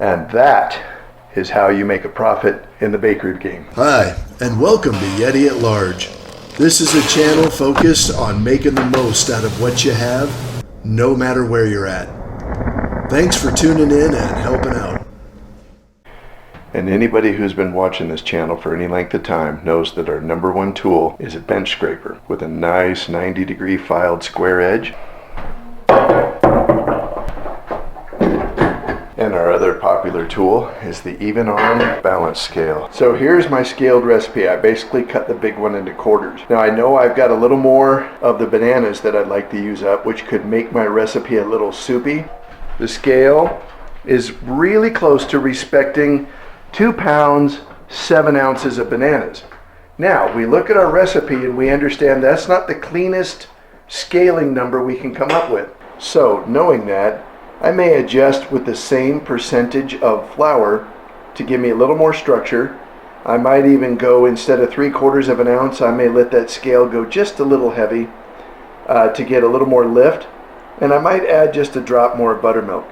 And that is how you make a profit in the bakery game. Hi, and welcome to Yeti at Large. This is a channel focused on making the most out of what you have, no matter where you're at. Thanks for tuning in and helping out. And anybody who's been watching this channel for any length of time knows that our number one tool is a bench scraper with a nice 90-degree filed square edge. And our other popular tool is the even arm balance scale. So here's my scaled recipe. I basically cut the big one into quarters. Now I know I've got a little more of the bananas that I'd like to use up, which could make my recipe a little soupy. The scale is really close to respecting 2 pounds, 7 ounces of bananas. Now we look at our recipe and we understand that's not the cleanest scaling number we can come up with. So knowing that, I may adjust with the same percentage of flour to give me a little more structure. I might even go, instead of 3/4 of an ounce, I may let that scale go just a little heavy to get a little more lift. And I might add just a drop more buttermilk.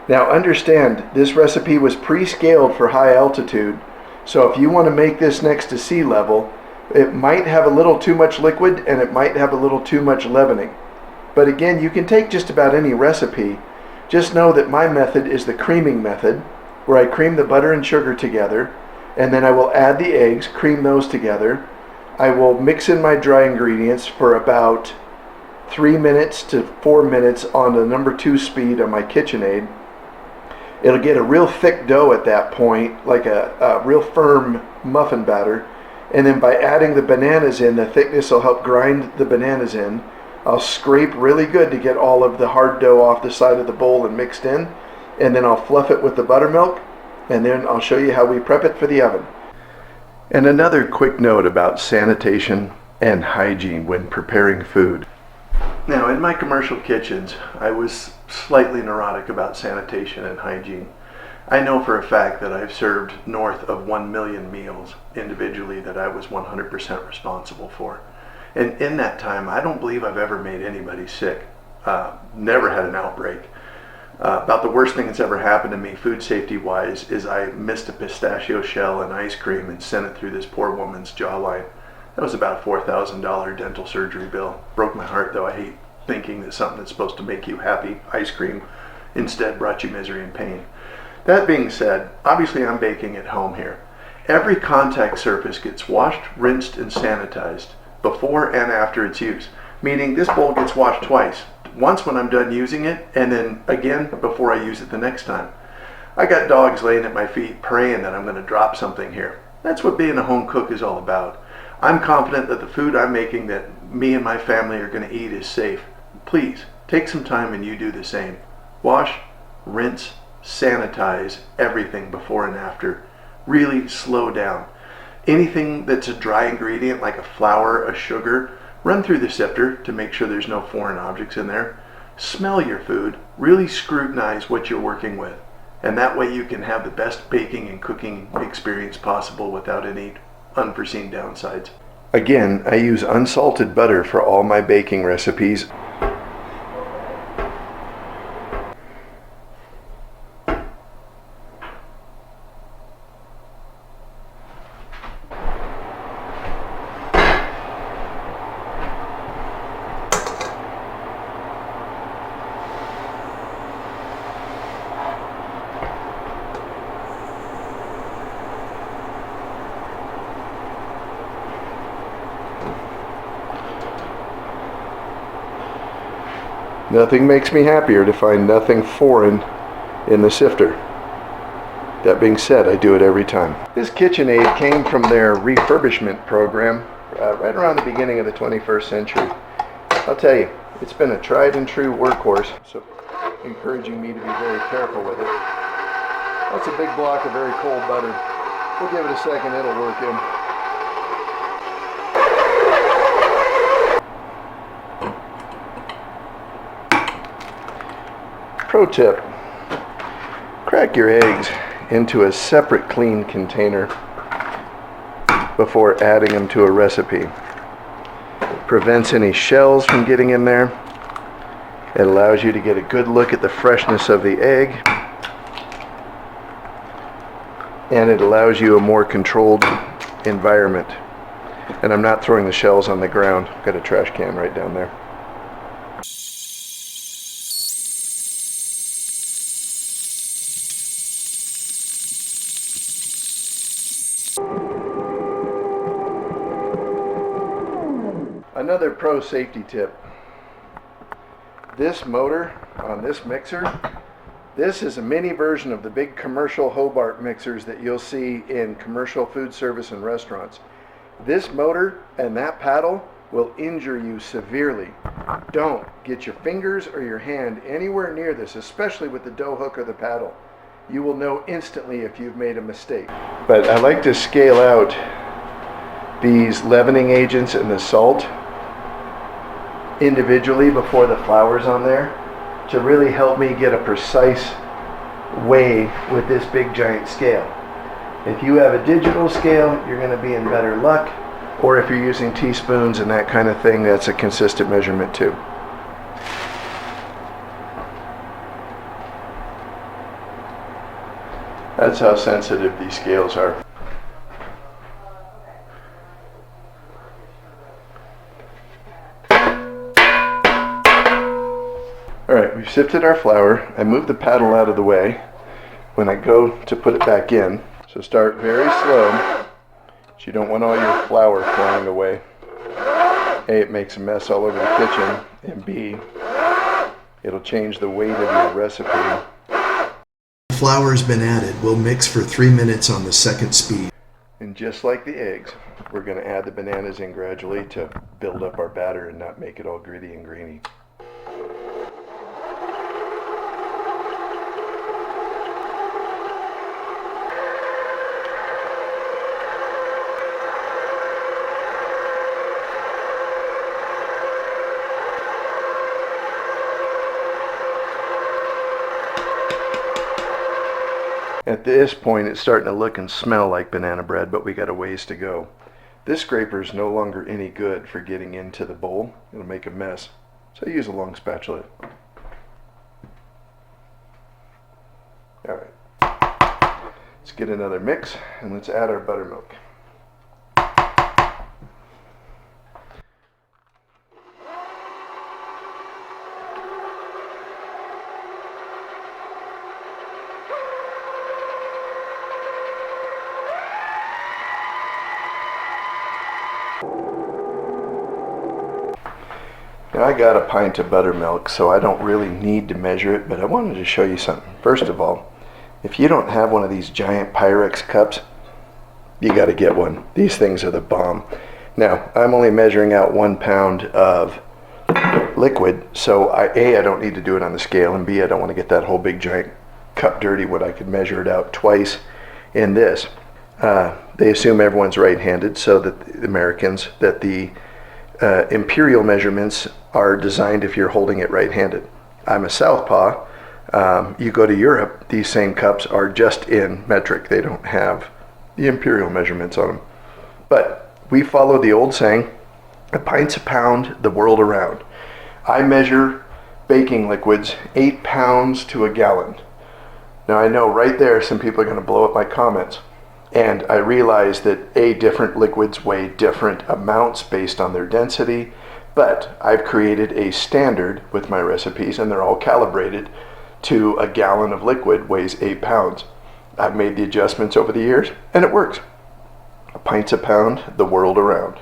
Now understand, this recipe was pre-scaled for high altitude. So if you want to make this next to sea level, it might have a little too much liquid and it might have a little too much leavening. But again, you can take just about any recipe. Just know that my method is the creaming method, where I cream the butter and sugar together, and then I will add the eggs, cream those together. I will mix in my dry ingredients for about 3 minutes to 4 minutes on the number 2 speed on my KitchenAid. It'll get a real thick dough at that point, like a real firm muffin batter. And then by adding the bananas in, the thickness will help grind the bananas in. I'll scrape really good to get all of the hard dough off the side of the bowl and mixed in. And then I'll fluff it with the buttermilk. And then I'll show you how we prep it for the oven. And another quick note about sanitation and hygiene when preparing food. Now in my commercial kitchens, I was slightly neurotic about sanitation and hygiene. I know for a fact that I've served north of 1 million meals individually that I was 100% responsible for. And in that time, I don't believe I've ever made anybody sick. Never had an outbreak. About the worst thing that's ever happened to me, food safety wise, is I missed a pistachio shell in ice cream and sent it through this poor woman's jawline. That was about a $4,000 dental surgery bill. Broke my heart, though. I hate thinking that something that's supposed to make you happy, ice cream, instead brought you misery and pain. That being said, obviously I'm baking at home here. Every contact surface gets washed, rinsed, and sanitized before and after its use. Meaning this bowl gets washed twice. Once when I'm done using it, and then again before I use it the next time. I got dogs laying at my feet praying that I'm going to drop something here. That's what being a home cook is all about. I'm confident that the food I'm making that me and my family are going to eat is safe. Please, take some time and you do the same. Wash, rinse, sanitize everything before and after. Really slow down. Anything that's a dry ingredient like a flour, a sugar, run through the sifter to make sure there's no foreign objects in there. Smell your food. Really scrutinize what you're working with. And that way you can have the best baking and cooking experience possible without any unforeseen downsides. Again, I use unsalted butter for all my baking recipes. Nothing makes me happier to find nothing foreign in the sifter. That being said, I do it every time. This KitchenAid came from their refurbishment program right around the beginning of the 21st century. I'll tell you, it's been a tried and true workhorse, so encouraging me to be very careful with it. That's a big block of very cold butter. We'll give it a second, it'll work in. Pro tip, crack your eggs into a separate clean container before adding them to a recipe. Prevents any shells from getting in there. It allows you to get a good look at the freshness of the egg. and it allows you a more controlled environment. And I'm not throwing the shells on the ground. I've got a trash can right down there. Another pro safety tip. This motor on this mixer, this is a mini version of the big commercial Hobart mixers that you'll see in commercial food service and restaurants. This motor and that paddle will injure you severely. Don't get your fingers or your hand anywhere near this, especially with the dough hook or the paddle. You will know instantly if you've made a mistake. But I like to scale out these leavening agents and the salt individually before the flour's on there to really help me get a precise weigh with this big giant scale. If you have a digital scale, you're going to be in better luck, or if you're using teaspoons and that kind of thing, that's a consistent measurement too. That's how sensitive these scales are. Alright, we've sifted our flour. I moved the paddle out of the way when I go to put it back in. So start very slow. You don't want all your flour flying away. A, it makes a mess all over the kitchen, and B, it'll change the weight of your recipe. Flour has been added. We'll mix for 3 minutes on the second speed. And just like the eggs, we're going to add the bananas in gradually to build up our batter and not make it all gritty and grainy. At this point, it's starting to look and smell like banana bread, but we got a ways to go. This scraper is no longer any good for getting into the bowl. It'll make a mess. So I use a long spatula. All right. Let's get another mix and let's add our buttermilk. Now I got a pint of buttermilk, so I don't really need to measure it, but I wanted to show you something. First of all, if you don't have one of these giant Pyrex cups, you got to get one. These things are the bomb. Now, I'm only measuring out 1 pound of liquid, so A, I don't need to do it on the scale, and B, I don't want to get that whole big giant cup dirty when I could measure it out twice in this. They assume everyone's right-handed, so that the Americans, that the imperial measurements are designed if you're holding it right-handed. I'm a southpaw. You go to Europe, these same cups are just in metric. They don't have the imperial measurements on them. But we follow the old saying, a pint's a pound the world around. I measure baking liquids 8 pounds to a gallon. Now I know right there some people are going to blow up my comments. And I realize that different liquids weigh different amounts based on their density, but I've created a standard with my recipes and they're all calibrated to a gallon of liquid weighs 8 pounds. I've made the adjustments over the years and it works. A pint's a pound the world around.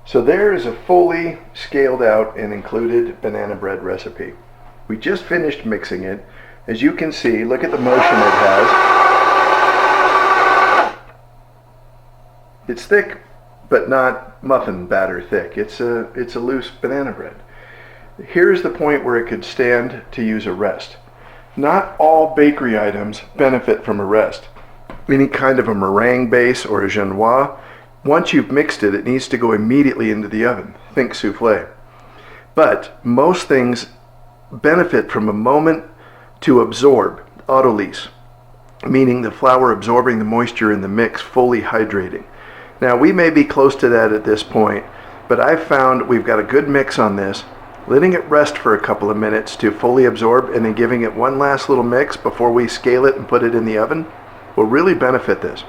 So there is a fully scaled out and included banana bread recipe. We just finished mixing it. As you can see, look at the motion it has. It's thick, but not muffin batter thick. It's a loose banana bread. Here's the point where it could stand to use a rest. Not all bakery items benefit from a rest. Any kind of a meringue base or a genoise, once you've mixed it, it needs to go immediately into the oven. Think souffle. But most things benefit from a moment to absorb, autolyse, meaning the flour absorbing the moisture in the mix, fully hydrating. Now we may be close to that at this point, but I've found we've got a good mix on this, letting it rest for a couple of minutes to fully absorb and then giving it one last little mix before we scale it and put it in the oven. will really benefit this.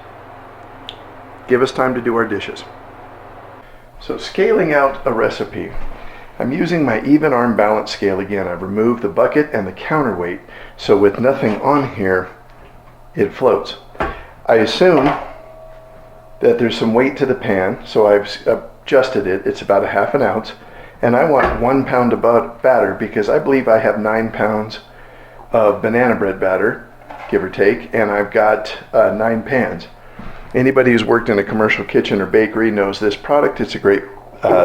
Give us time to do our dishes. So scaling out a recipe, I'm using my even arm balance scale again. I've removed the bucket and the counterweight, so with nothing on here, it floats. I assume that there's some weight to the pan, so I've adjusted it. It's about a half an ounce, and I want 1 pound of batter because I believe I have 9 pounds of banana bread batter, give or take, and I've got 9 pans. Anybody who's worked in a commercial kitchen or bakery knows this product. It's a great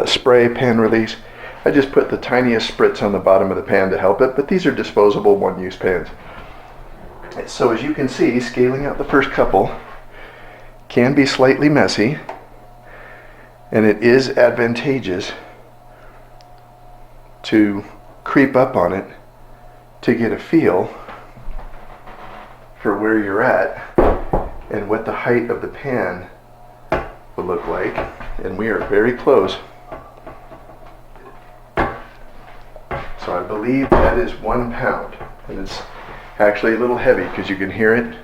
spray pan release. I just put the tiniest spritz on the bottom of the pan to help it, but these are disposable one-use pans. So as you can see, scaling out the first couple can be slightly messy, and it is advantageous to creep up on it to get a feel for where you're at and what the height of the pan will look like. And we are very close. So I believe that is 1 pound, and it's actually a little heavy because you can hear it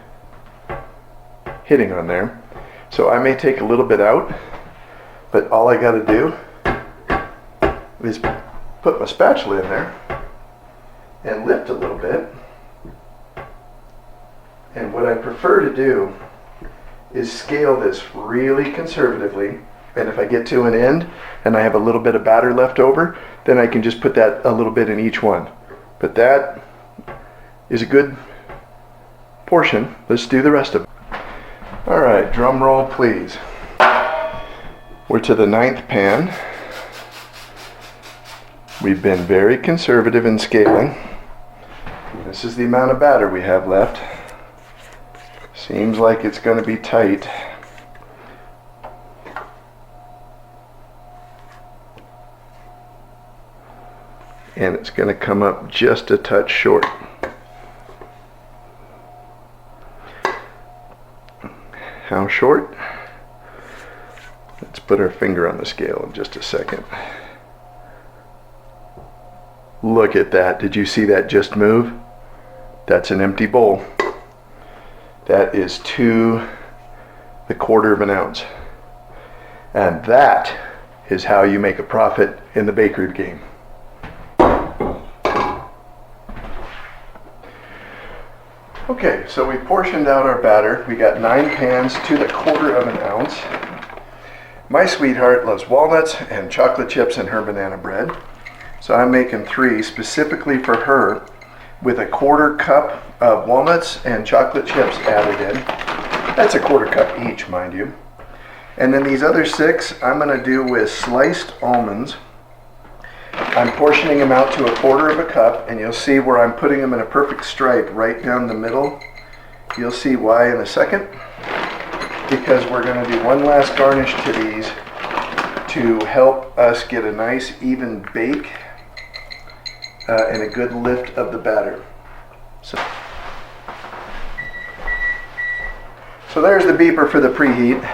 hitting on there. So I may take a little bit out, but all I got to do is put my spatula in there and lift a little bit. And what I prefer to do is scale this really conservatively, and if I get to an end and I have a little bit of batter left over, then I can just put that a little bit in each one. But that is a good portion. Let's do the rest of it. All right, drum roll please. We're to the 9th pan. We've been very conservative in scaling. This is the amount of batter we have left. Seems like it's going to be tight. And it's going to come up just a touch short. How short? Let's put our finger on the scale in just a second. Look at that. Did you see that just move? That's an empty bowl. That is to the 1/4 of an ounce. And that is how you make a profit in the bakery game. Okay, so we portioned out our batter. We got 9 pans to the 1/4 of an ounce. My sweetheart loves walnuts and chocolate chips in her banana bread. So I'm making 3 specifically for her, with a 1/4 cup of walnuts and chocolate chips added in. That's a 1/4 cup each, mind you. And then these other 6 I'm going to do with sliced almonds. I'm portioning them out to a 1/4 of a cup, and you'll see where I'm putting them in a perfect stripe right down the middle. You'll see why in a second, because we're going to do one last garnish to these to help us get a nice even bake and a good lift of the batter. So there's the beeper for the preheat.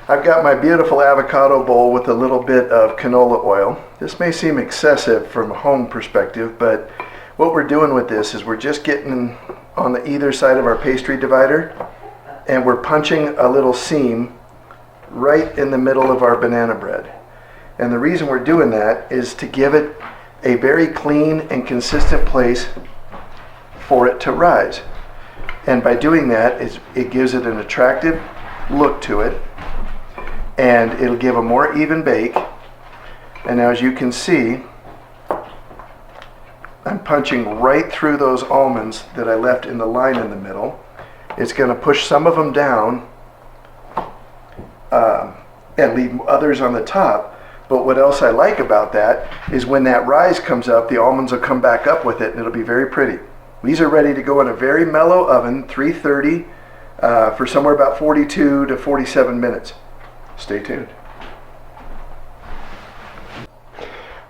I've got my beautiful avocado bowl with a little bit of canola oil. This may seem excessive from a home perspective, but what we're doing with this is we're just getting on the either side of our pastry divider, and we're punching a little seam right in the middle of our banana bread. And the reason we're doing that is to give it a very clean and consistent place for it to rise. And by doing that, it gives it an attractive look to it, and it'll give a more even bake. And now, as you can see, I'm punching right through those almonds that I left in the line in the middle. It's going to push some of them down and leave others on the top. But what else I like about that is when that rise comes up, the almonds will come back up with it, and it'll be very pretty. These are ready to go in a very mellow oven, 330, for somewhere about 42 to 47 minutes. Stay tuned.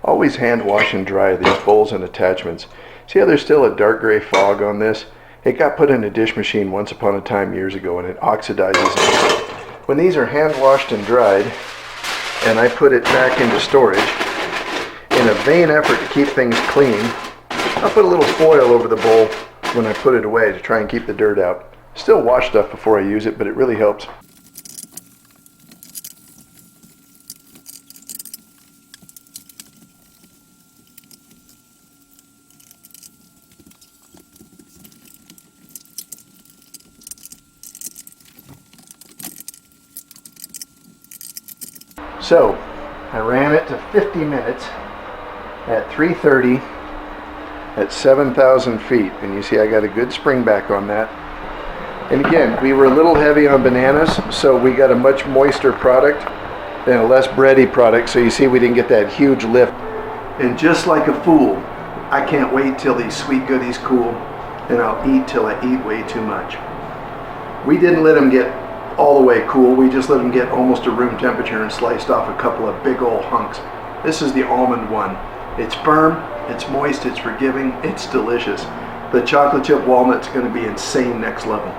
Always hand wash and dry these bowls and attachments. See how there's still a dark gray fog on this? It got put in a dish machine once upon a time years ago, and it oxidizes. When these are hand washed and dried, and I put it back into storage, in a vain effort to keep things clean, I'll put a little foil over the bowl when I put it away to try and keep the dirt out. Still wash stuff before I use it, but it really helps. So, I ran it to 50 minutes at 3:30 at 7,000 feet. And you see I got a good spring back on that. And again, we were a little heavy on bananas, so we got a much moister product and a less bready product. So you see we didn't get that huge lift. And just like a fool, I can't wait till these sweet goodies cool, and I'll eat till I eat way too much. We didn't let them get all the way cool, we just let them get almost to room temperature and sliced off a couple of big old hunks. This is the almond one. It's firm, it's moist, it's forgiving, it's delicious. The chocolate chip walnut's going to be insane next level.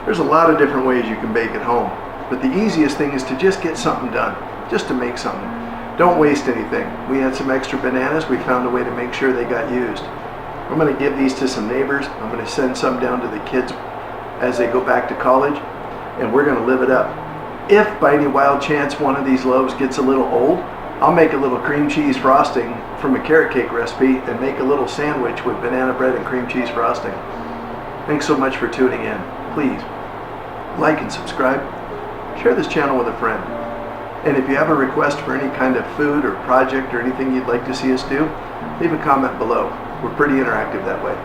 There's a lot of different ways you can bake at home, but the easiest thing is to just get something done, just to make something. Don't waste anything. We had some extra bananas, we found a way to make sure they got used. I'm going to give these to some neighbors, I'm going to send some down to the kids as they go back to college, and we're going to live it up. If by any wild chance one of these loaves gets a little old, I'll make a little cream cheese frosting from a carrot cake recipe and make a little sandwich with banana bread and cream cheese frosting. Thanks so much for tuning in. Please like and subscribe. Share this channel with a friend. And if you have a request for any kind of food or project or anything you'd like to see us do, leave a comment below. We're pretty interactive that way.